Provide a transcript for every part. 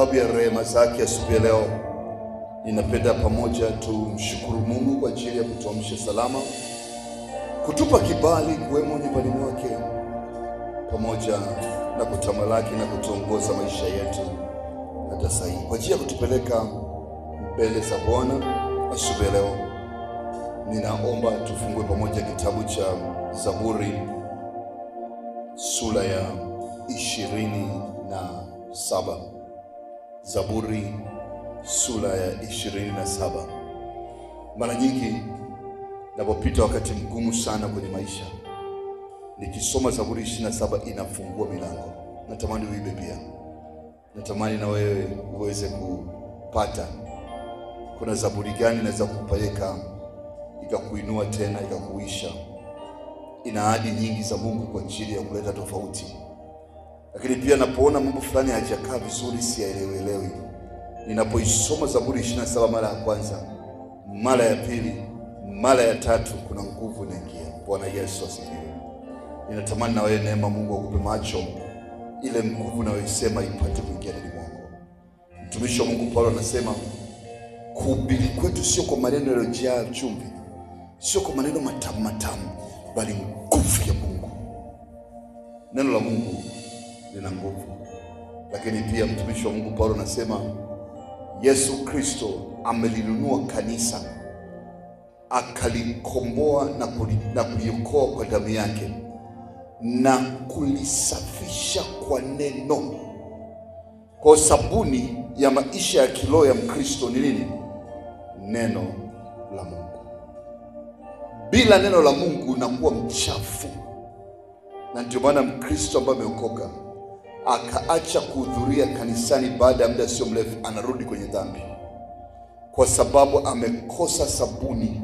sababu ya rehema zake asubuhi ya leo, ninapenda pamoja tumshukuru Mungu kwa ajili ya kutuamsha salama, kutupa kibali kuwemo nyumbani mwake, pamoja na kutamalaki na kutuongoza maisha yetu hata sasa, kwa ajili ya kutupeleka mbele za Bwana. Asubuhi ya leo ninaomba tufungue pamoja kitabu cha Zaburi sura ya 27. Zaburi sura ya 27. Mara nyingi napopita wakati mgumu sana kwenye maisha, nikisoma Zaburi 27 inafungua milango. Natamani uibe pia, natamani na wewe uweze kupata. Kuna zaburi gani inaweza kupeleka ikakuinua tena ikakuisha? Ina ahadi nyingi za Mungu kwa ajili ya kuleta tofauti. Lakini pia napoona mambo fulani hayajakaa vizuri, siyaelewi, ninapoisoma Zaburi 27 mara ya kwanza, mara ya pili, mara ya tatu, kuna nguvu inaingia. Bwana Yesu asifiwe. Ninatamani na wewe neema Mungu akupe macho, ile nguvu nayoisema ipate kuingia ndani mwako. Mtumishi wa Mungu Paulo anasema kuhubiri kwetu sio kwa maneno yaliyojaa chumvi, sio kwa maneno matamu, bali nguvu ya Mungu. Neno la Mungu lina nguvu. Lakini pia mtumishi wa Mungu Paulo anasema Yesu Kristo amelinunua kanisa, akalikomboa na kuliokoa kwa damu yake na kulisafisha kwa neno. Kwa sabuni ya maisha ya kiroho ya Mkristo ni nini? Neno la Mungu. Bila neno la Mungu unakuwa mchafu. Na ndio maana Mkristo ambaye ameokoka akaacha kuhudhuria kanisani, baada ya muda sio mrefu anarudi kwenye dhambi, kwa sababu amekosa sabuni.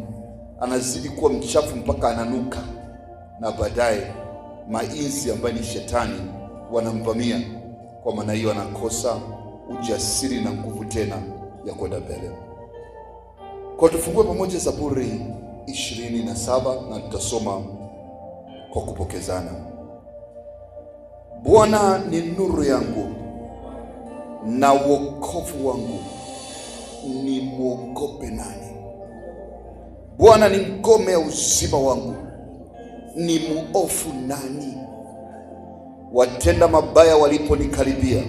Anazidi kuwa mchafu mpaka ananuka, na baadaye mainzi ambaye ni shetani wanamvamia. Kwa maana hiyo anakosa ujasiri na nguvu tena ya kwenda mbele. Kwa tufungue pamoja Zaburi 27 na tutasoma kwa kupokezana. Bwana ni nuru yangu na wokovu wangu, ni muogope nani? Bwana ni ngome ya uzima wangu, ni muofu nani? Watenda mabaya waliponikaribia,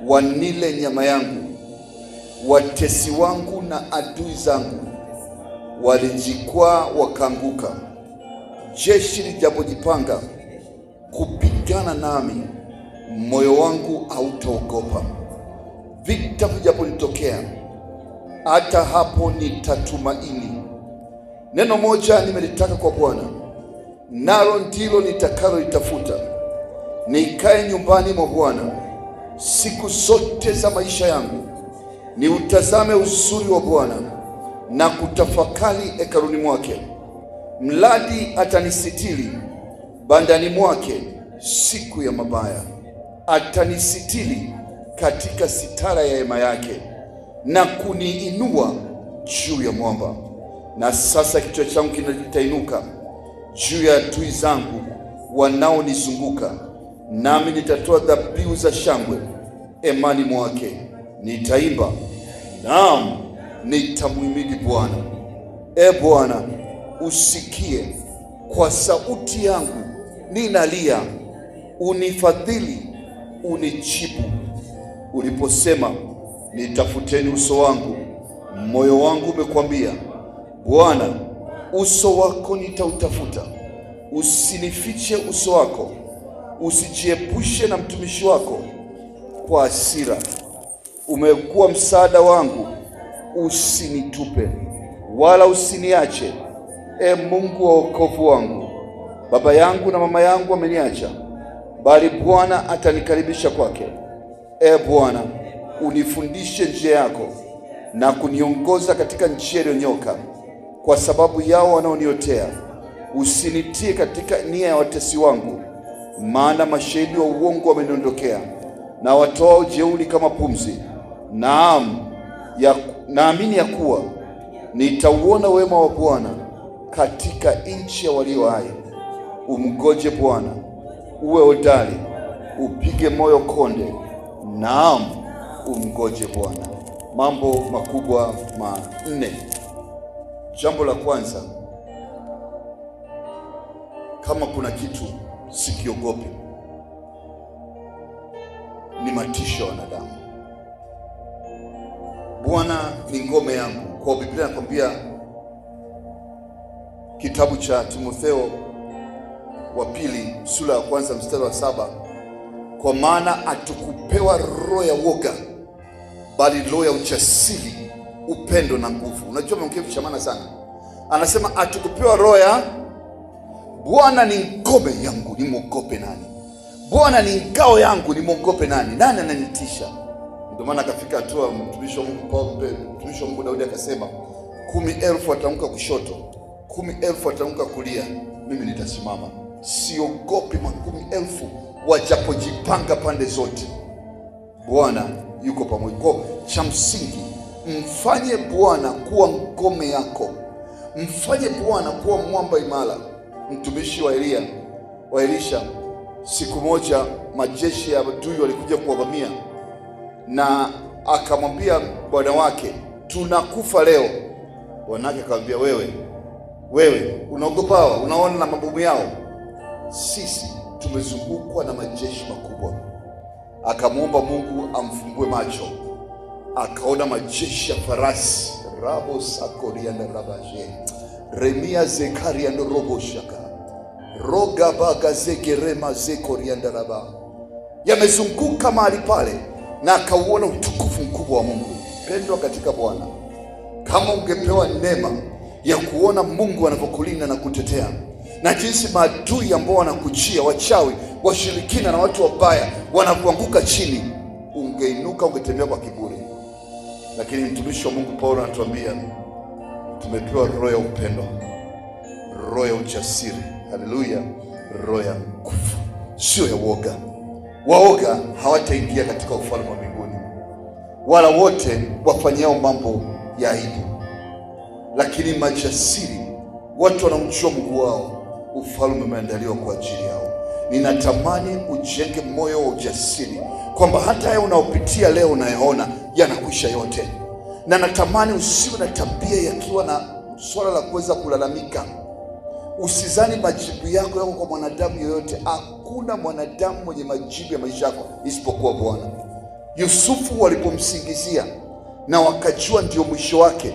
wanile nyama yangu, watesi wangu na adui zangu walijikwaa wakaanguka. Jeshi lijapojipanga kupigana nami, moyo wangu hautaogopa. Vita vijaponitokea, hata hapo nitatumaini. Neno moja nimelitaka kwa Bwana, nalo ndilo nitakalolitafuta, nikae nyumbani mwa Bwana siku zote za maisha yangu, niutazame uzuri wa Bwana na kutafakari hekaluni mwake. Mradi atanisitiri bandani mwake siku ya mabaya, atanisitiri katika sitara ya hema yake, na kuniinua juu ya mwamba. Na sasa kichwa changu kitainuka juu ya adui zangu wanaonizunguka, nami nitatoa dhabihu za shangwe hemani mwake. Nitaimba, naam, nitamhimidi Bwana. E Bwana, usikie kwa sauti yangu ninalia, unifadhili, unijibu. Uliposema nitafuteni uso wangu, moyo wangu umekwambia, Bwana, uso wako nitautafuta. Usinifiche uso wako, usijiepushe na mtumishi wako kwa hasira. Umekuwa msaada wangu, usinitupe wala usiniache, e Mungu wa wokovu wangu. Baba yangu na mama yangu wameniacha, bali Bwana atanikaribisha kwake. E Bwana, unifundishe njia yako na kuniongoza katika njia iliyonyoka, kwa sababu yao wanaoniotea. Usinitie katika nia ya watesi wangu, maana mashahidi wa uongo wameniondokea, na watoa ujeuri kama pumzi. Naamini ya kuwa nitauona wema wa Bwana katika nchi ya walio hai. Umgoje Bwana, uwe hodari, upige moyo konde. Naam, umngoje Bwana. Mambo makubwa manne. Jambo la kwanza, kama kuna kitu sikiogopi ni matisho ya wanadamu. Bwana ni ngome yangu. Kwa Biblia inakwambia kitabu cha Timotheo wa pili sura ya kwanza mstari wa 7, kwa maana hatukupewa roho ya woga, bali roho ya ujasiri, upendo na nguvu. Unajua mkifu cha maana sana. Anasema hatukupewa roho ya, Bwana ni ngome yangu, nimwogope nani? Bwana ni ngao yangu, nimwogope nani? Nani ananitisha? Ndio maana akafika hatua mtumishi wa Mungu Daudi akasema, 10,000 watamka kushoto, 10,000 watamka kulia, mimi nitasimama. Siogopi 10,000 wajapojipanga pande zote. Bwana yuko pamoja. Kwa cha msingi, mfanye Bwana kuwa ngome yako, mfanye Bwana kuwa mwamba imara. Mtumishi wa Elisha, siku moja majeshi ya adui walikuja kuwavamia, na akamwambia bwana wake, tunakufa leo. Bwanake akamwambia, wewe unaogopa hao? Unaona na mabomu yao? Sisi tumezungukwa na majeshi makubwa. Akamwomba Mungu amfumbue macho, akaona majeshi ya farasi, rabo sakorianda rabaje remia zekaria ndo robo shaka roga baga zegerema zekorianda raba, yamezunguka mahali pale, na akauona utukufu mkubwa wa Mungu. Pendwa katika Bwana, kama ungepewa neema ya kuona Mungu anavyokulinda na kutetea, na jinsi maadui ambao wanakujia, wachawi, washirikina na watu wabaya wanapoanguka chini, ungeinuka, ungetembea kwa kiburi. Lakini mtumishi wa Mungu Paulo anatuambia tumepewa roho ya upendo, roho ya ujasiri, haleluya, roho ya nguvu, sio ya woga. Waoga hawataingia katika ufalme wa mbinguni, wala wote wafanyao mambo ya aibu. Lakini majasiri, watu wanamjua Mungu wao, ufalme umeandaliwa kwa ajili yao. Ninatamani ujenge moyo wa ujasiri, kwamba hata haya unaopitia leo unayaona yanakwisha yote. Na natamani usiwe na tabia yakiwa na swala la kuweza kulalamika. Usizani majibu yako kwa mwanadamu yoyote. Hakuna mwanadamu mwenye majibu ya maisha yako isipokuwa Bwana. Yusufu walipomsingizia na wakajua ndio mwisho wake,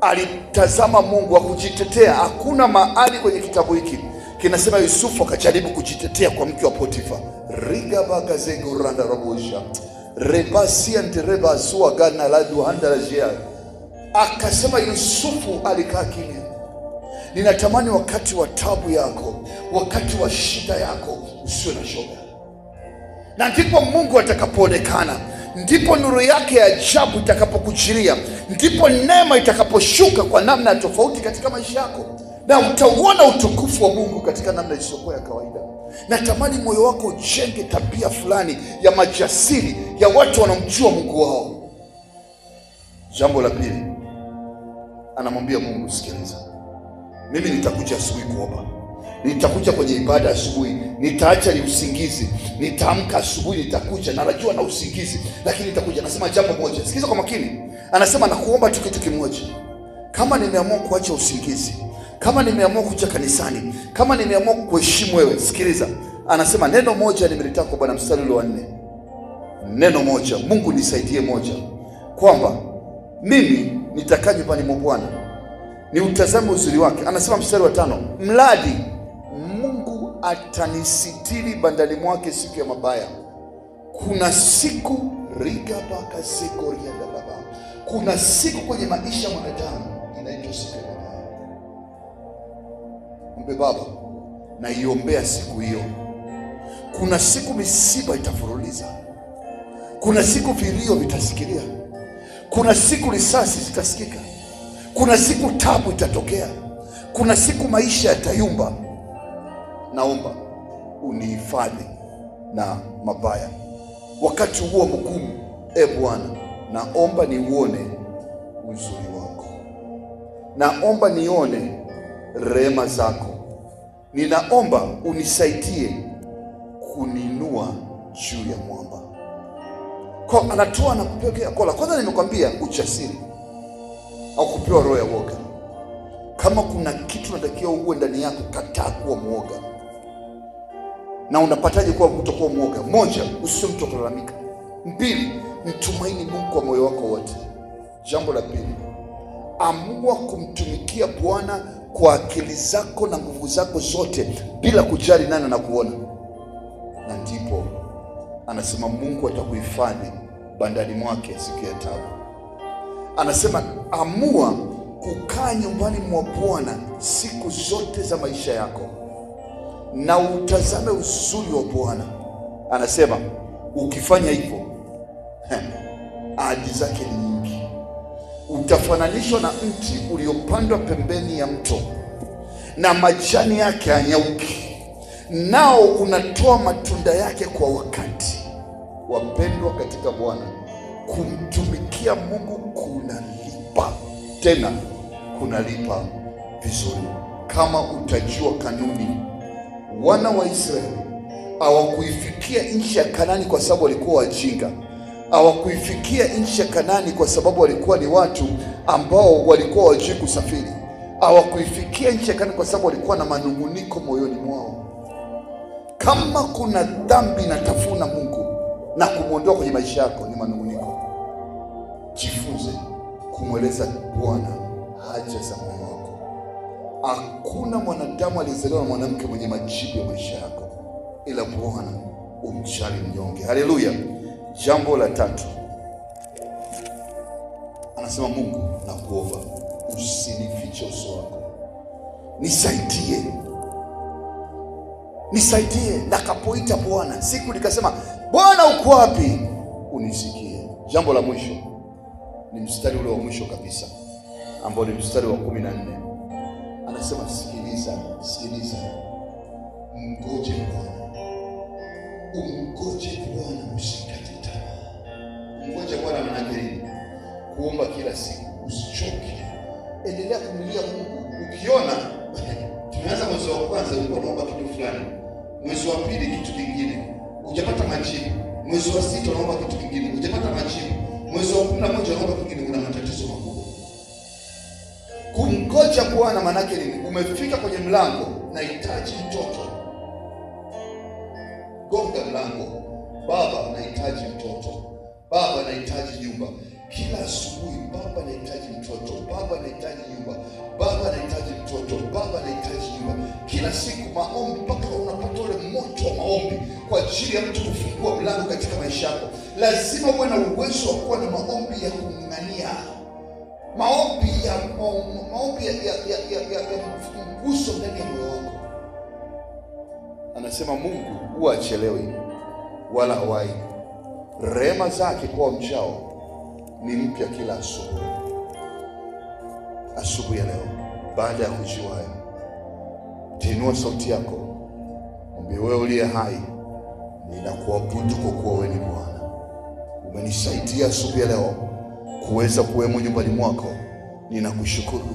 alitazama Mungu akujitetea. Hakuna mahali kwenye kitabu hiki kinasema Yusufu akajaribu kujitetea kwa mke wa Potifa. Riga baga zego randa rabosha rebasia ndereba zua gana la duhanda la jia. Akasema Yusufu alikaa kimya. Ninatamani wakati wa tabu yako, wakati wa shida yako, usiwe na shoga. Na ndipo Mungu atakapoonekana, ndipo nuru yake ya ajabu itakapokujiria, ndipo neema itakaposhuka kwa namna ya tofauti katika maisha yako, na utauona utukufu wa Mungu katika namna isiyokuwa ya kawaida. Natamani moyo wako ujenge tabia fulani ya majasiri, ya watu wanamjua Mungu wao. Jambo la pili, anamwambia Mungu, sikiliza, mimi nitakuja asubuhi kuomba, nitakuja kwenye ibada asubuhi, nitaacha ni usingizi, nitaamka asubuhi, nitakuja, na najua na usingizi, lakini nitakuja. Anasema jambo moja, sikiliza kwa makini. Anasema nakuomba tu kitu kimoja. Kama nimeamua kuacha usingizi, kama nimeamua kuja kanisani, kama nimeamua kuheshimu wewe, sikiliza. Anasema neno moja nimelitaka kwa Bwana, mstari wa 4. Neno moja, Mungu nisaidie moja, kwamba mimi nitakaa nyumbani mwa Bwana ni utazame uzuri wake. Anasema mstari wa 5, mradi Mungu atanisitiri bandani mwake siku ya mabaya. Kuna siku riga baka sekoria baba, kuna siku kwenye maisha mwanadamu inaitwa siku ya mabaya. Mbe Baba, na iombea siku hiyo. Kuna siku misiba itafuruliza, kuna siku vilio vitasikilia, kuna siku risasi zitasikika, kuna siku tabu itatokea, kuna siku maisha yatayumba. Naomba unihifadhi na mabaya wakati huo mgumu. Bwana, naomba niuone uzuri wako, naomba nione rehema zako, ninaomba unisaidie kuninua juu ya mwamba. Kwa anatoa na kupokea kola. Kwanza nimekwambia ujasiri au kupewa roho ya woga. Kama kuna kitu unatakiwa uwe ndani yako, kataa kuwa mwoga. Na unapataje kuwa kutokuwa mwoga? Moja, usiwe mtu kulalamika. Mbili, mtumaini Mungu kwa moyo wako wote. Jambo la pili, amua kumtumikia Bwana kwa akili zako na nguvu zako zote bila kujali nani anakuona. Na ndipo anasema Mungu atakuhifadhi bandani mwake siku ya taabu. Anasema amua kukaa nyumbani mwa Bwana siku zote za maisha yako na utazame uzuri wa Bwana. Anasema ukifanya hivyo, ahadi zake ni nyingi. Utafananishwa na mti uliopandwa pembeni ya mto na majani yake hanyauki, nao unatoa matunda yake kwa wakati. Wapendwa katika Bwana, kumtumikia Mungu kunalipa, tena kunalipa vizuri. Kama utajua kanuni, wana wa Israeli hawakuifikia nchi ya Kanaani kwa sababu walikuwa wajinga. Hawakuifikia nchi ya Kanaani kwa sababu walikuwa ni watu ambao walikuwa wajui kusafiri. Hawakuifikia nchi ya Kanaani kwa sababu walikuwa na manunguniko moyoni mwao. Kama kuna dhambi inatafuna Mungu na kumwondoa kwenye maisha yako, ni manunguniko. Jifunze kumweleza Bwana haja za moyo wako. Hakuna mwanadamu aliyezaliwa na mwanamke mwenye majibu ya maisha yako, ila Bwana umjali mnyonge. Haleluya. Jambo la tatu, anasema Mungu, nakuomba usinifiche uso wako. Nisaidie. Nakapoita Bwana, siku nikasema Bwana uko wapi, unisikie. Jambo la mwisho ni mstari ule wa mwisho kabisa, ambao ni mstari wa 14. Anasema sikiliza, mngoje Bwana. Umngoje Bwana, usikate tamaa. Mngoje Bwana maana yake nini? Kuomba kila siku, usichoke. Endelea kumlilia Mungu. Ukiona tumeanza mwezi wa kwanza ulikuwa unaomba kitu fulani, mwezi wa pili kitu kingine, hujapata majibu. Mwezi wa sita unaomba kitu kingine, hujapata majibu. Mwezi wa 11 unaomba kingine, una matatizo makubwa. Kumngoja Bwana maana yake nini? Umefika kwenye mlango, nahitaji mtoto. Gonga mlango. Baba, nahitaji mtoto. Baba, nahitaji nyumba. Kila asubuhi, Baba, nahitaji mtoto. Baba, nahitaji nyumba. Baba, nahitaji mtoto. Baba, nahitaji nyumba. Kila siku maombi, mpaka unapata ule moto wa maombi kwa ajili ya mtu kufungua mlango katika maisha yako. Lazima uwe na uwezo wa kuwa na maombi ya kung'ang'ania, maombi ya mguso ndani ya moyo wako. Anasema Mungu huwa achelewi wala hawai. Rehema zake kwa mchao ni mpya kila asubuhi. Asubuhi ya leo, baada ya kujua hayo, tinua sauti yako, mwambie wewe uliye hai, ninakuabudu kwa kuwa wewe ni Bwana. Umenisaidia asubuhi ya leo kuweza kuwemo nyumbani mwako. Ninakushukuru.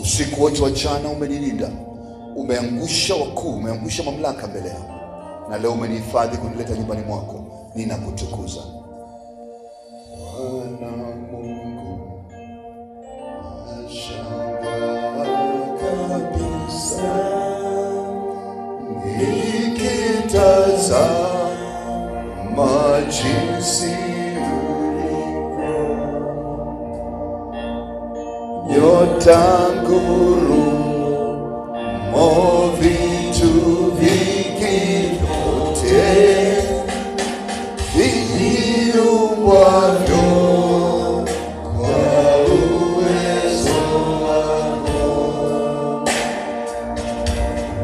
Usiku wote wa jana umenilinda, umeangusha wakuu, umeangusha mamlaka mbele yangu, na leo umenihifadhi kunileta nyumbani mwako. Ninakutukuza Bwana Mungu. Nashangaa kabisa nikitazama jinsi ulivyo, nyota, ngurumo, vitu vingi vyote viumbwavyo kwa uwezo wako.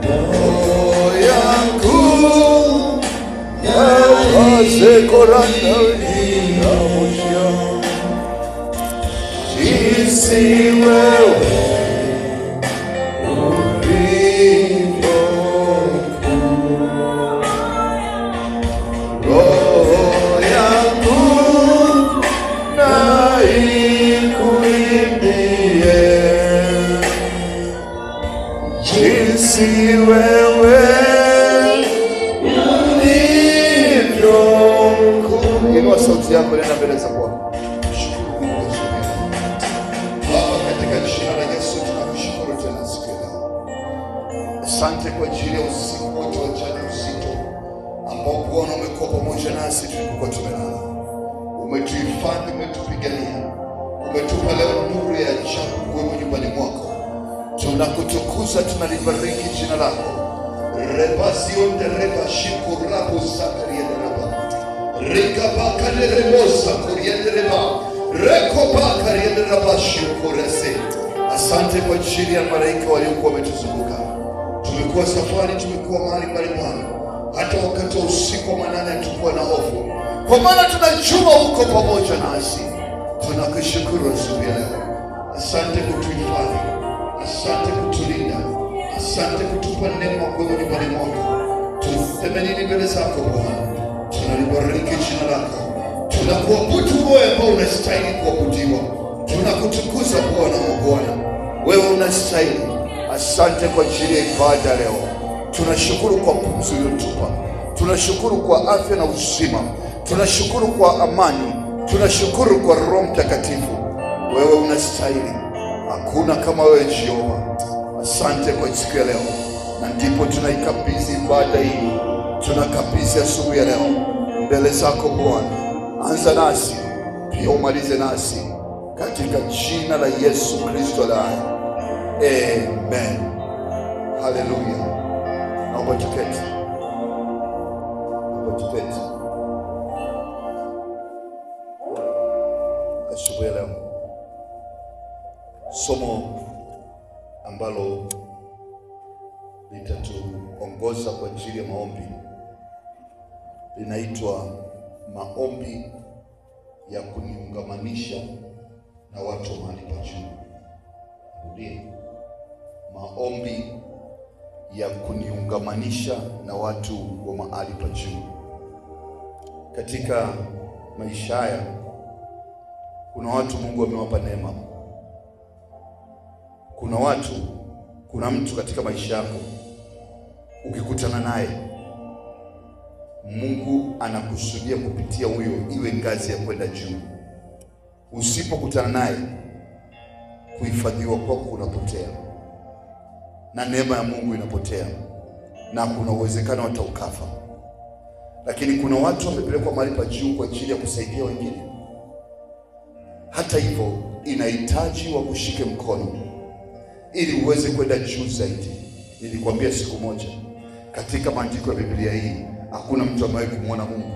Roho yangu yawaze korana inamusha jinsi wewe ulivyo kuu. Roho yangu na ikuimbie jinsi wewe ulivyo kuu. Inua sauti yako. mbele za Bwana. Shukuru Mungu Baba, katika jina la Yesu tunakushukuru tena siku ya leo. Asante kwa ajili ya usiku wote wa jana uzito ambao Bwana umekuwa pamoja nasi tulipokuwa tumelala. Umetuhifadhi, umetupigania, umetupa leo nuru ya ajabu wewe nyumbani mwako. Tunakutukuza, tunalibariki jina lako. Rebasion de reba shikurabu sakaria de reba. Rekabaka de rebosa kuria de reba. Rekobaka de reba shikurese. Asante kwa ajili ya malaika waliokuwa wametuzunguka. Tumekuwa safari, tumekuwa mahali mbalimbali. Hata wakati wa usiku wa manane hatukuwa na hofu, kwa maana tunajua uko pamoja nasi. Tunakushukuru asubuhi ya leo. Asante kutuhifadhi, asante kutulinda, asante kutupa neema wewe nyumbani mwako. Tuseme nini mbele zako Bwana? Tunalibariki jina lako, tunakuabudu wewe ambao unastahili kuabudiwa. Tunakutukuza Bwana wa Bwana, wewe unastahili. Asante kwa ajili ya ibada leo. Tunashukuru kwa pumzi uliyotupa, tunashukuru kwa afya na uzima, tunashukuru kwa amani, tunashukuru kwa Roho Mtakatifu. Wewe unastahili, hakuna kama wewe Jehova. Asante kwa siku ya leo, na ndipo tunaikabidhi ibada hii, tunakabidhi asubuhi ya leo mbele zako Bwana. Anza nasi pia umalize nasi, katika jina la Yesu Kristo aliye. Amen. Haleluya. Naomba tuketi. Naomba tuketi. Asubuhi ya leo somo ambalo litatuongoza kwa ajili ya maombi linaitwa maombi ya kuniungamanisha na watu wa mahali pa juu. Ndiyo, maombi ya kuniungamanisha na watu wa mahali pa juu. Katika maisha haya kuna watu Mungu amewapa neema. Kuna mtu katika maisha yako ukikutana naye, Mungu anakusudia kupitia huyo iwe ngazi ya kwenda juu. Usipokutana naye, kuhifadhiwa kwako kunapotea na neema ya Mungu inapotea, na kuna uwezekano hata ukafa. Lakini kuna watu wamepelekwa mahali pa juu kwa ajili ya kusaidia wengine. Hata hivyo, inahitaji wa kushike mkono ili uweze kwenda juu zaidi. Nilikwambia siku moja, katika maandiko ya Biblia hii hakuna mtu ambaye kumwona Mungu.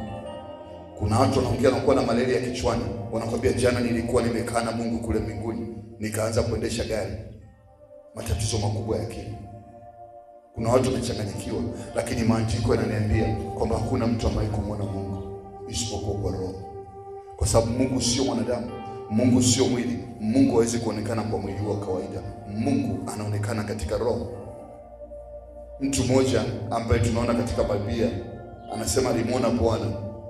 Kuna watu wanaongea na kuwa na malaria ya kichwani, wanakwambia jana nilikuwa nimekaa na Mungu kule mbinguni, nikaanza kuendesha gari. Matatizo makubwa ya akili. Kuna watu wamechanganyikiwa, lakini maandiko yananiambia kwamba hakuna mtu ambaye kumwona Mungu isipokuwa kwa Roho. Kwa sababu Mungu sio mwanadamu, Mungu sio mwili. Mungu hawezi kuonekana kwa mwili wa kawaida. Mungu anaonekana katika Roho. Mtu mmoja ambaye tunaona katika Biblia anasema alimuona Bwana,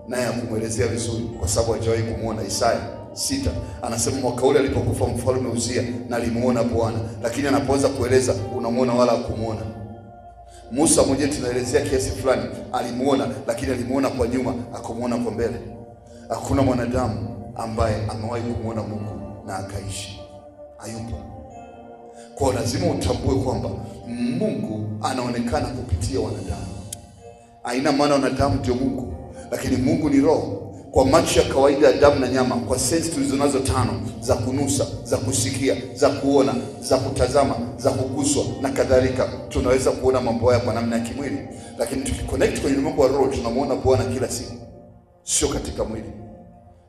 naye hakumwelezea vizuri kwa sababu hajawahi kumuona. Isaya 6 anasema mwaka ule alipokufa mfalme Uzia na alimuona Bwana, lakini anapoanza kueleza unamuona wala hakumuona. Musa mwenyewe tunaelezea kiasi fulani alimuona, lakini alimuona kwa nyuma, hakumuona kwa mbele. Hakuna mwanadamu ambaye amewahi kumuona Mungu na akaishi. Hayupo. Kwa lazima utambue kwamba Mungu anaonekana kupitia wanadamu. Haina maana wanadamu ndio Mungu, lakini Mungu ni Roho. Kwa macho ya kawaida ya damu na nyama, kwa sensi tulizonazo 5 za kunusa, za kusikia, za kuona, za kutazama, za kuguswa na kadhalika, tunaweza kuona mambo haya kwa namna ya kimwili. Lakini tukiconnect kwenye ulimwengu wa Roho, tunamuona Bwana kila siku, sio katika mwili.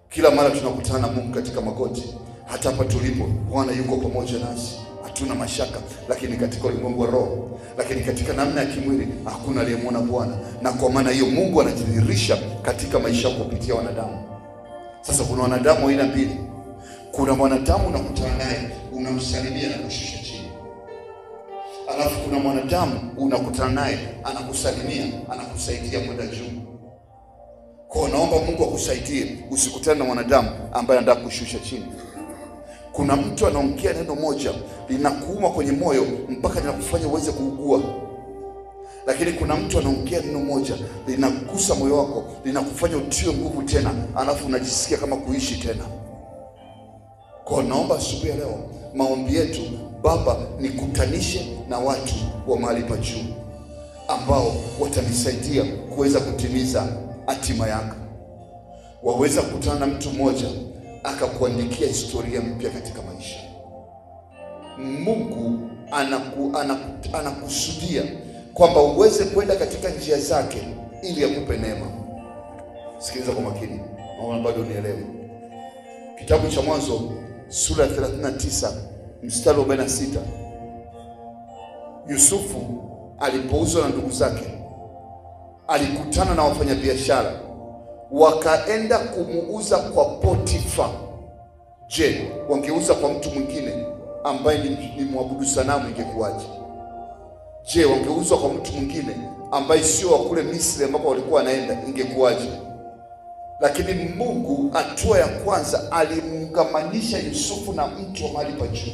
Kila mara tunakutana na Mungu katika magoti. Hata hapa tulipo, Bwana yuko pamoja nasi, hatuna mashaka. Lakini katika ulimwengu wa Roho, lakini katika namna ya kimwili hakuna aliyemwona Bwana. Na kwa maana hiyo Mungu anajidhihirisha katika maisha yako kupitia wanadamu. Sasa kuna wanadamu aina mbili. Kuna mwanadamu unakutana naye, unamsalimia na kushusha chini. Alafu kuna mwanadamu unakutana naye, anakusalimia, anakusaidia kwenda juu. Kwa naomba Mungu akusaidie usikutane na mwanadamu ambaye anataka kushusha chini. Kuna mtu anaongea neno moja linakuuma kwenye moyo mpaka linakufanya uweze kuugua. Lakini kuna mtu anaongea neno moja linagusa moyo wako, linakufanya utiwe nguvu tena, alafu unajisikia kama kuishi tena. Kwa naomba asubuhi ya leo, maombi yetu, Baba, nikutanishe na watu wa mahali pa juu ambao watanisaidia kuweza kutimiza hatima yako. Waweza kukutana na mtu mmoja akakuandikia historia mpya katika maisha. Mungu anakusudia kwamba uweze kwenda katika njia zake ili akupe neema. Sikiliza kwa makini, naona bado unielewe. Kitabu cha Mwanzo sura ya 39 mstari wa 46. Yusufu alipouzwa na ndugu zake, alikutana na wafanyabiashara, wakaenda kumuuza kwa Potifa. Je, wangeuza kwa mtu mwingine ambaye ni mwabudu sanamu, ingekuwaje? Je, wangeuzwa kwa mtu mwingine ambaye sio wa kule Misri ambapo walikuwa wanaenda, ingekuwaje? Lakini Mungu hatua ya kwanza alimungamanisha Yusufu na mtu wa mahali pa juu.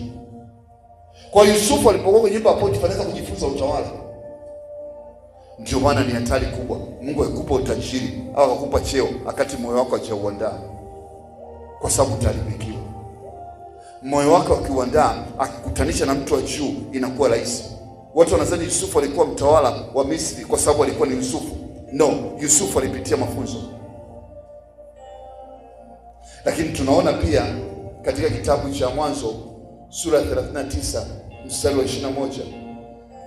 Kwa Yusufu alipokuwa kwenye nyumba ya Potifa anaweza kujifunza utawala. Ndio maana ni hatari kubwa Mungu akupa utajiri au akupa cheo wakati moyo wako hajauandaa, kwa sababu utaharibikiwa. Moyo wako ukiuandaa, akikutanisha na mtu wa juu inakuwa rahisi. Watu wanadhani Yusufu alikuwa mtawala wa Misri kwa sababu alikuwa ni Yusufu. No, Yusufu alipitia mafunzo. Lakini tunaona pia katika kitabu cha Mwanzo sura ya 39 mstari wa 21,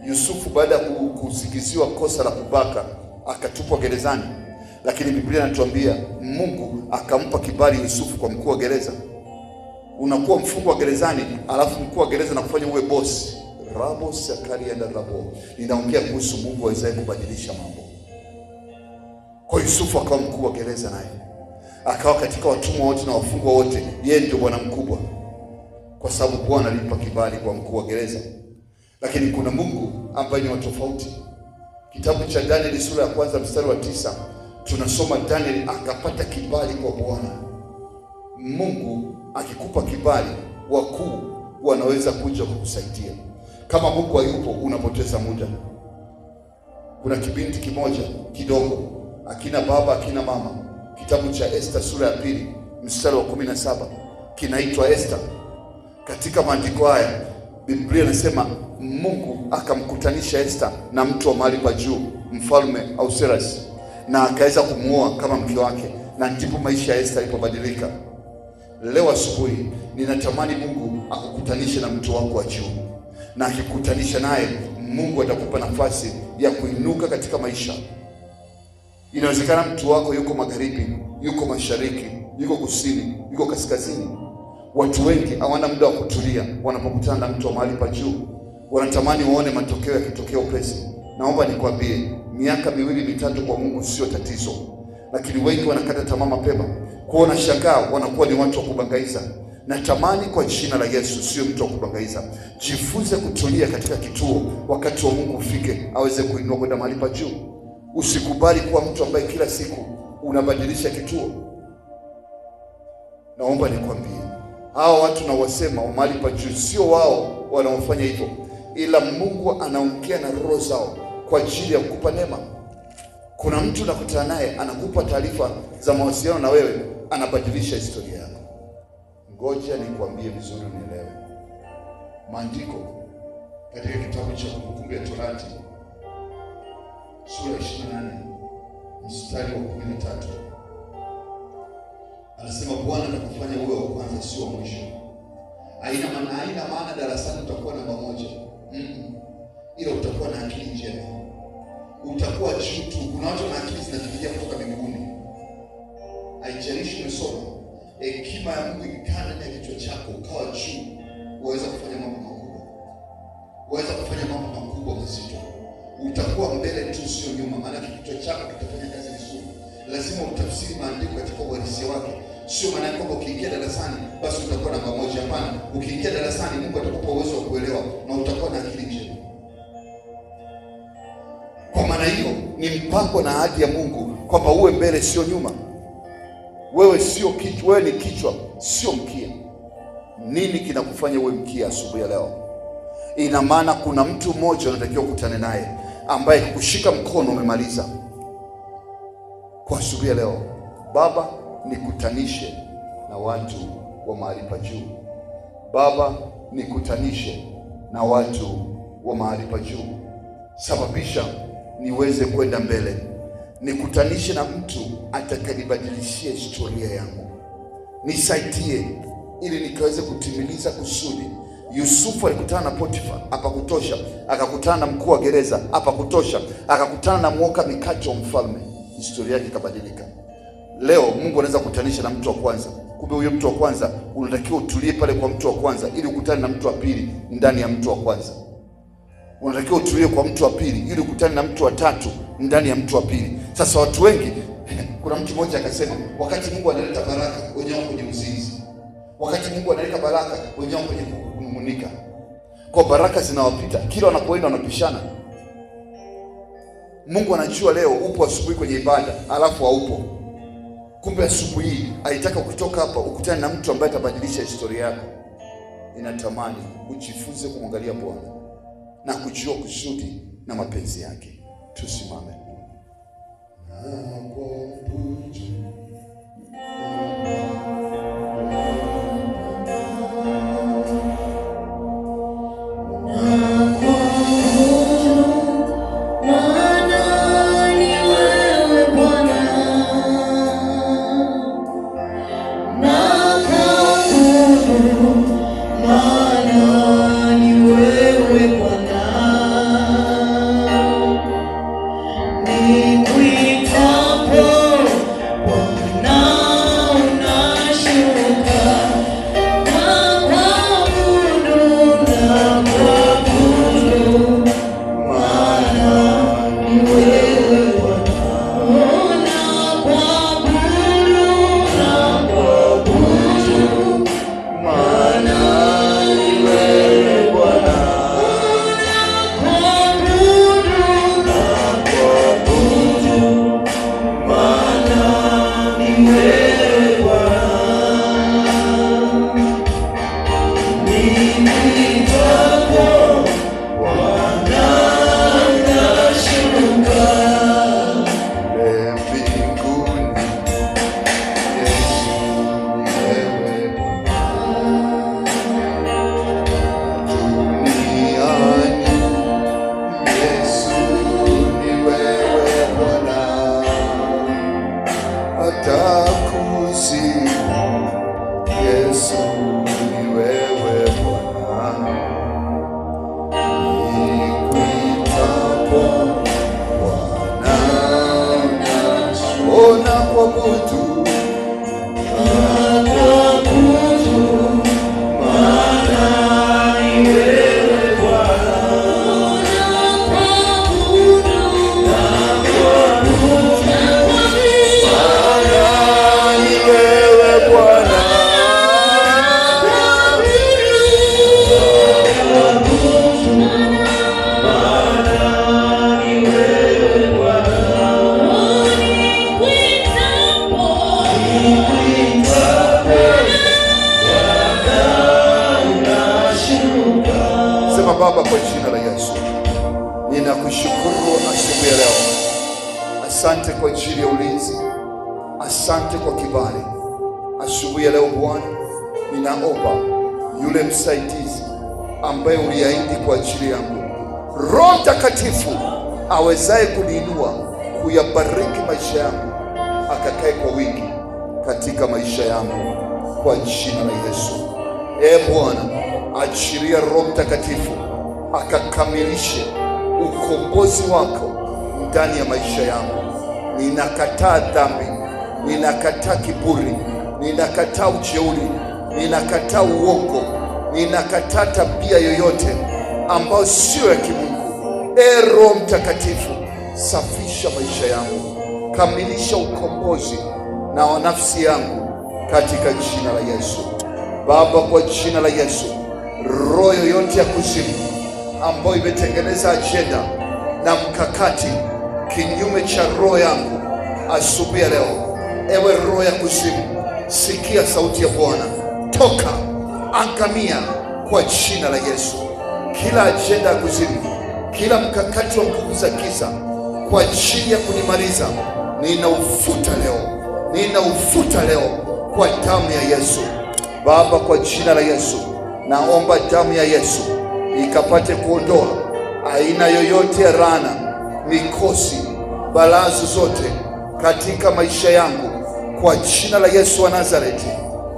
Yusufu baada ya kusikiziwa kosa la kubaka akatupwa gerezani, lakini Biblia inatuambia Mungu akampa kibali Yusufu kwa mkuu wa gereza. Unakuwa mfungwa wa gerezani, alafu mkuu wa gereza na kufanya uwe bosi. Rabo sakaria na rabo. Ninaongea kuhusu Mungu awezaye kubadilisha mambo. Kwa Yusufu akawa mkuu wa gereza, naye akawa katika watumwa wote na wafungwa wote, yeye ndio bwana mkubwa, kwa sababu Bwana alimpa kibali kwa mkuu wa gereza. Lakini kuna Mungu ambaye ni wa tofauti. Kitabu cha Danieli sura ya 1 mstari wa 9 tunasoma Danieli akapata kibali kwa Bwana. Mungu akikupa kibali, wakuu wanaweza kuja kukusaidia. Kama Mungu hayupo, unapoteza muda. Kuna kibinti kimoja kidogo, akina baba akina mama. Kitabu cha Esther sura ya 2 mstari wa 17 kinaitwa Esther. Katika maandiko haya Biblia inasema Mungu akamkutanisha Esther na mtu wa mahali pa juu, mfalme Ahasuerus, na akaweza kumuoa kama mke wake, na ndipo maisha ya Esther yalipobadilika. Leo asubuhi ninatamani Mungu akukutanishe na mtu wako wa juu, na akikutanisha naye, Mungu atakupa nafasi ya kuinuka katika maisha. Inawezekana mtu wako yuko magharibi, yuko mashariki, yuko kusini, yuko kaskazini. Watu wengi hawana muda wa kutulia wanapokutana na mtu wa mahali pa juu. Wanatamani waone matokeo yakitokea upesi. Naomba nikwambie, miaka 2-3 kwa Mungu sio tatizo, lakini wengi wanakata tamaa mapema. Kuona shangaa wanakuwa ni watu wa kubangaiza. Natamani kwa jina la Yesu sio mtu wa kubangaiza. Jifunze kutulia katika kituo, wakati wa Mungu ufike aweze kuinua kwenda mahali pa juu. Usikubali kuwa mtu ambaye kila siku unabadilisha kituo. Naomba nikwambie, hao watu na wasema wa mahali pa juu sio wao wanaofanya hivyo, ila Mungu anaongea na roho zao kwa ajili ya kukupa neema. Kuna mtu unakutana naye anakupa taarifa za mawasiliano na wewe, anabadilisha historia yako. Ngoja nikwambie vizuri unielewe. Maandiko katika kitabu cha Kumbukumbu ya Torati sura 28 mstari wa 13 anasema Bwana atakufanya uwe wa kwanza, sio wa mwisho. Haina maana darasani utakuwa namba 1. Ila utakuwa na akili njema. Utakuwa juu tu. Kuna watu na akili zinafikia kutoka mbinguni. Haijalishi umesoma. Hekima ya Mungu ikaa ndani ya kichwa chako, ukawa juu, uweza kufanya mambo makubwa. Uweza kufanya mambo makubwa mazito. Utakuwa mbele tu, sio nyuma, maana kichwa chako kitafanya kazi vizuri. Lazima utafsiri maandiko katika uhalisia wake. Sio maana kwamba ukiingia darasani basi utakuwa namba 1. Hapana, ukiingia darasani Mungu atakupa uwezo wa kuelewa na utakuwa na akili njema. Kwa maana hiyo ni mpango na ahadi ya Mungu kwamba uwe mbele, sio nyuma. Wewe sio kichwa, wewe ni kichwa, sio mkia. Nini kinakufanya uwe mkia asubuhi ya leo? Ina maana kuna mtu mmoja unatakiwa kukutana naye, ambaye kushika mkono umemaliza. Kwa asubuhi ya leo, Baba, nikutanishe na watu wa mahali pa juu. Baba, nikutanishe na watu wa mahali pa juu. Sababisha niweze kwenda mbele. Nikutanishe na mtu atakayenibadilishia historia yangu. Nisaidie ili nikaweze kutimiliza kusudi. Yusufu alikutana na Potifa, hapakutosha. Akakutana na mkuu wa gereza, hapakutosha. Akakutana na mwoka mikate wa mfalme, historia yake ikabadilika. Leo Mungu anaweza kukutanisha na mtu wa kwanza. Kumbe huyo mtu wa kwanza unatakiwa utulie pale kwa mtu wa kwanza ili ukutane na mtu wa pili ndani ya mtu wa kwanza. Unatakiwa utulie kwa mtu wa pili ili ukutane na mtu wa tatu ndani ya mtu wa pili. Sasa watu wengi kuna mtu mmoja akasema, wakati Mungu analeta baraka wenyewe kwenye uzinzi, wakati Mungu analeta baraka wenyewe kwenye kunung'unika. Kwa baraka zinawapita, kila wanapoenda wanapishana. Mungu anajua leo upo asubuhi kwenye ibada, alafu haupo. Kumbe asubuhi hii alitaka ukitoka hapa ukutane na mtu ambaye atabadilisha historia yako. Ninatamani ujifunze kumwangalia Bwana na kujua kusudi na mapenzi yake. Tusimame. Baba, kwa jina la Yesu, ninakushukuru asubuhi ya leo. Asante kwa ajili ya ulinzi, asante kwa kibali. Asubuhi ya leo Bwana, ninaomba yule msaidizi ambaye uliahidi kwa ajili yangu, Roho Mtakatifu awezaye kuniinua, kuyabariki maisha yangu, akakae kwa wingi katika maisha yangu kwa jina la Yesu. Bwana, achilia Roho Mtakatifu akakamilishe ukombozi wako ndani ya maisha yangu. Ninakataa dhambi, ninakataa kiburi, ninakataa ujeuri, ninakataa uongo, ninakataa tabia yoyote ambayo sio ya kimungu. Roho Mtakatifu, safisha maisha yangu, kamilisha ukombozi na nafsi yangu katika jina la Yesu. Baba, kwa jina la Yesu, roho yoyote ya kuzimu ambayo imetengeneza ajenda na mkakati kinyume cha roho yangu asubuhi ya leo, ewe roho ya kuzimu, sikia sauti ya Bwana, toka, angamia kwa jina la Yesu. Kila ajenda ya kuzimu kila mkakati wa nguvu za giza kwa ajili ya kunimaliza, ninaufuta leo, ninaufuta leo kwa damu ya Yesu. Baba, kwa jina la Yesu, naomba damu ya Yesu ikapate kuondoa aina yoyote ya laana, mikosi, balaa zote katika maisha yangu, kwa jina la Yesu wa Nazareti.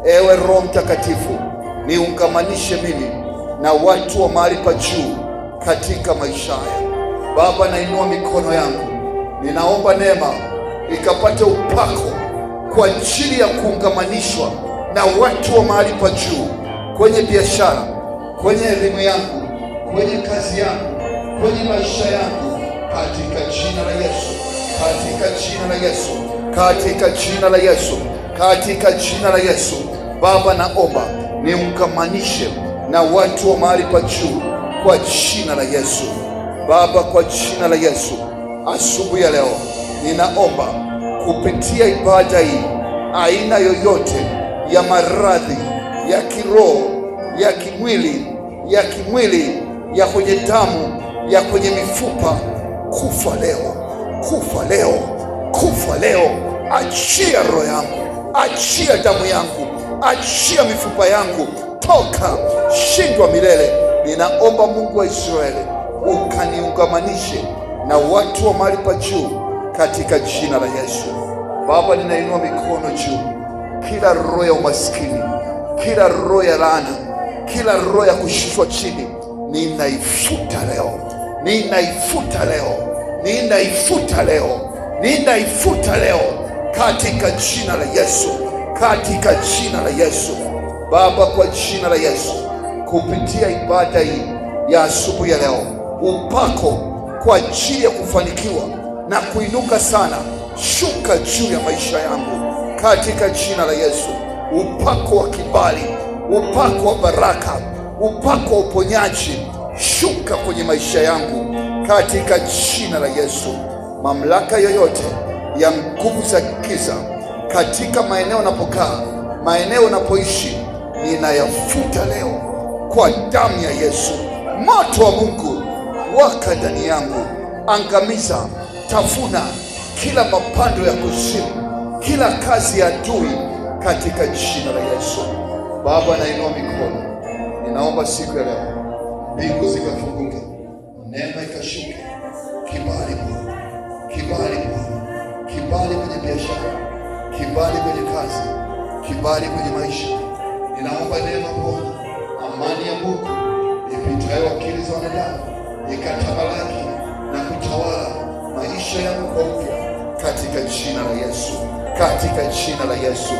Ewe Roho Mtakatifu, niungamanishe mimi na watu wa mahali pa juu katika maisha haya. Baba, nainua mikono yangu, ninaomba neema ikapate upako kwa ajili ya kuungamanishwa na watu wa mahali pa juu, kwenye biashara, kwenye elimu yangu, kwenye kazi yangu, kwenye maisha yangu, katika jina la Yesu, katika jina la Yesu, katika jina la Yesu, katika jina la Yesu. Baba, naomba niungamanishe na watu wa mahali pa juu kwa jina la Yesu. Baba, kwa jina la Yesu, asubuhi ya leo ninaomba kupitia ibada hii, aina yoyote ya maradhi ya kiroho, ya kimwili, ya kwenye damu, ya kwenye mifupa, kufa leo, kufa leo, kufa leo. Achia roho yangu, achia damu yangu, achia mifupa yangu, toka, shindwa milele. Ninaomba Mungu wa Israeli ukaniungamanishe na watu wa mahali pa juu katika jina la Yesu. Baba, ninainua mikono juu, kila roho ya umaskini, kila roho ya laana, kila roho ya kushushwa chini, ninaifuta leo, ninaifuta leo, ninaifuta leo, ninaifuta leo katika jina la Yesu, katika jina la Yesu. Baba, kwa jina la Yesu, kupitia ibada hii ya asubuhi ya leo, upako kwa ajili ya kufanikiwa na kuinuka sana, shuka juu ya maisha yangu katika jina la Yesu. Upako wa kibali, upako wa baraka, upako wa uponyaji, shuka kwenye maisha yangu katika jina la Yesu. Mamlaka yoyote ya nguvu za giza katika maeneo napokaa, maeneo napoishi, ninayafuta leo kwa damu ya Yesu. Moto wa Mungu waka ndani yangu, angamiza, tafuna kila mapando ya kuzimu, kila kazi ya adui katika jina la Yesu. Baba, nainua mikono, ninaomba siku ya leo mbingu zikafunguke, neema ikashuke, kibali Bwana, kibali Bwana, kibali kwenye biashara, kibali kwenye kazi, kibali kwenye maisha. Ninaomba neema Bwana, amani ya Mungu ipitayo akili za wanadamu ikatamalaki na kutawala maisha yangu kwa upya katika jina la Yesu, katika jina la Yesu.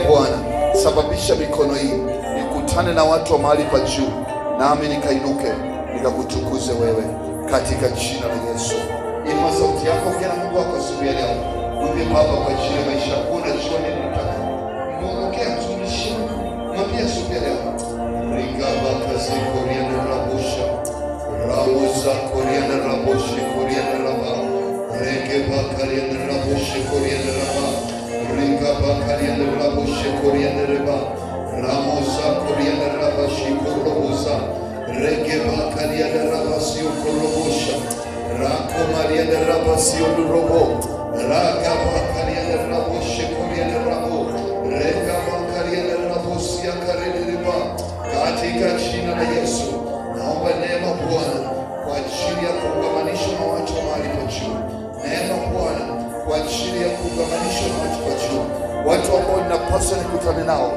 Bwana, sababisha mikono hii nikutane na watu wa mahali pa juu, nami nikainuke nikakutukuze wewe katika jina la Yesu. Inua sauti yako, ongea na Mungu wako asubuhi ya leo. Mwambie Baba, kwa ajili ya maisha yako, unajua nini unataka. Ongea, mtumishi, mwambie asubuhi ya leo. Rigaba kasi korianda rabosha, rabosa korianda rabosha, korianda raba, regeba karianda rabosha, korianda raba, rigaba karianda rabosha, korianda raba, ramosa korianda rabashi korobosa, regeba karianda rabasi korobosha, rako marianda rabasi robo, ragaba karianda rabosha, korianda rabo, regaba karianda rabosi akareleba. Katika jina la Yesu, naomba neema Bwana kwa ajili ya kuungamanishwa na watu wa mahali pa juu. Neema Bwana kwa ajili ya kuungamanishwa na watu wa juu, watu ambao ninapaswa nikutane nao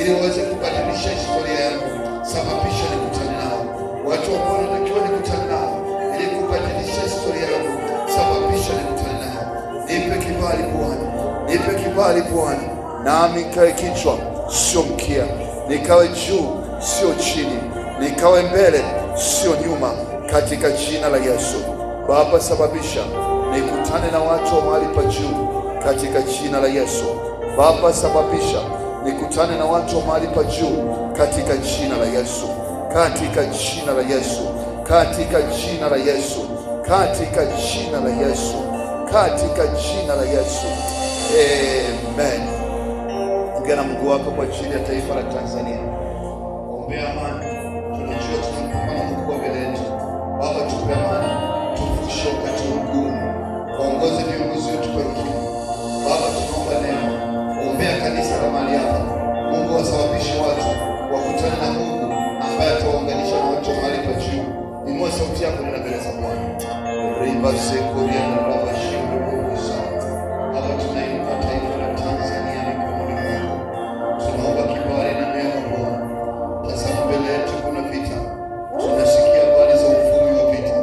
ili waweze kubadilisha historia yangu. Sababisha nikutane nao. Watu ambao natakiwa nikutane nao ili kubadilisha historia yangu. Sababisha nikutane nao. Nipe kibali Bwana, nipe kibali Bwana, nami nikawe kichwa sio mkia, nikawe juu sio chini, nikawe mbele sio nyuma, katika jina la Yesu. Baba, sababisha nikutane na watu wa mahali pa juu katika jina la Yesu. Baba, sababisha nikutane na watu wa mahali pa juu katika jina la Yesu, katika jina la Yesu, katika jina la Yesu, katika jina la Yesu, katika jina la Yesu. Amen. Ongea na Mungu wako kwa ajili ya taifa la Tanzania. Ombea amani. Tunajua tunapambana mkubwa mbele yetu. Baba, tupe amani. rabasekuria na rabashikurusa. Baba, tunaipa taifa la Tanzania mikononi mwako. Tunaomba kibali na neema Bwana. Tazama mbele yetu kuna vita. Tunasikia habari za uvumi wa vita,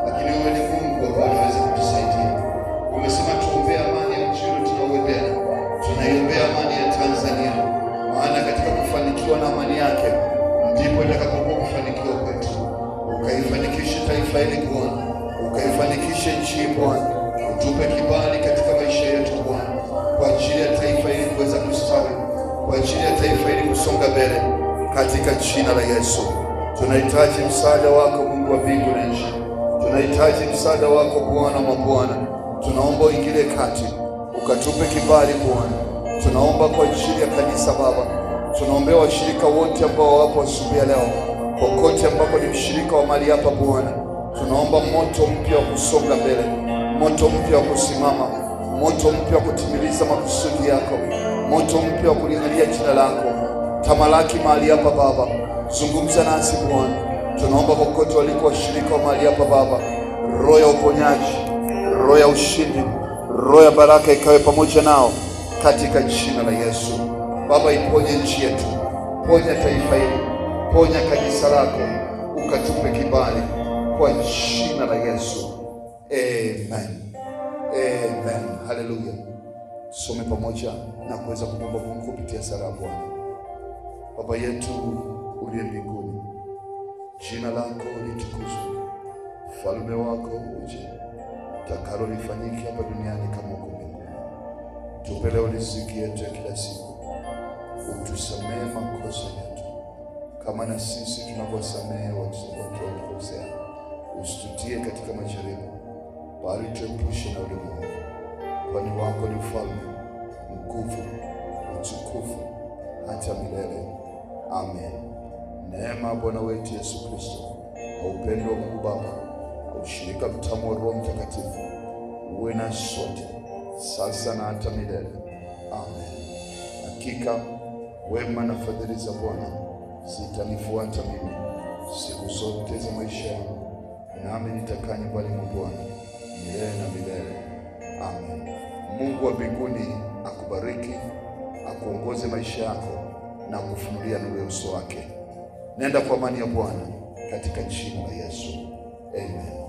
lakini wewe ni Mungu ambaye unaweza kutusaidia. Umesema tuombee amani ya nchi yetu tunaoendea. Tunaiombea amani ya Tanzania, maana katika kufanikiwa na amani yake ndipo itakapokuwa kufanikiwa kwetu. Ukaifanikishe taifa hili Bwana, ukaifanikishe nchi hii Bwana, utupe kibali katika maisha yetu Bwana, kwa ajili ya taifa hili kuweza kustawi, kwa ajili ya taifa hili kusonga mbele, katika jina la Yesu. Tunahitaji msaada wako Mungu wa mbingu na nchi. Tunahitaji msaada wako Bwana wa mabwana. Tunaomba uingilie kati, ukatupe kibali Bwana. Tunaomba kwa ajili ya kanisa Baba. Tunaombea washirika wote ambao wapo asubuhi ya leo, kokote ambako ni mshirika wa mali hapa Bwana. Tunaomba moto mpya wa kusonga mbele, moto mpya wa kusimama, moto mpya wa kutimiliza makusudi yako, moto mpya wa kuliangalia jina lako. Tamalaki mahali hapa Baba, zungumza nasi Bwana. Tunaomba kokote waliko washirika wa mahali hapa Baba, roho ya uponyaji, roho ya ushindi, roho ya baraka ikawe pamoja nao katika jina la Yesu. Baba, iponye nchi yetu, ponya taifa hili, ponya kanisa lako, ukatupe kibali kwa jina la Yesu. Amen. Amen. Haleluya. Tusome pamoja na kuweza kumwomba Mungu kupitia sala ya Bwana. Baba yetu uliye mbinguni, jina lako litukuzwe, ufalme wako uje, utakalo lifanyike hapa duniani kama huko mbinguni. Tupe leo riziki yetu ya kila siku. Utusamehe makosa yetu kama na sisi tunavyosamehe watuokosea. Usitutie katika majaribu, bali tuepushe na ulimwengu. Kwani wako ni ufalme, nguvu, utukufu hata milele. Amen. Neema ya Bwana wetu Yesu Kristo, na upendo wa Mungu Baba, na ushirika mtamu wa Roho Mtakatifu uwe na sote sasa na hata milele. Amen. Hakika wema na fadhili za Bwana zitanifuata mimi siku zote za maisha yangu, nami nitakaa nyumbani mwa Bwana milele na milele. Amen. Mungu wa mbinguni akubariki, akuongoze maisha yako na kufunulia nuru ya uso wake. Nenda kwa amani ya Bwana katika jina la Yesu. Amen.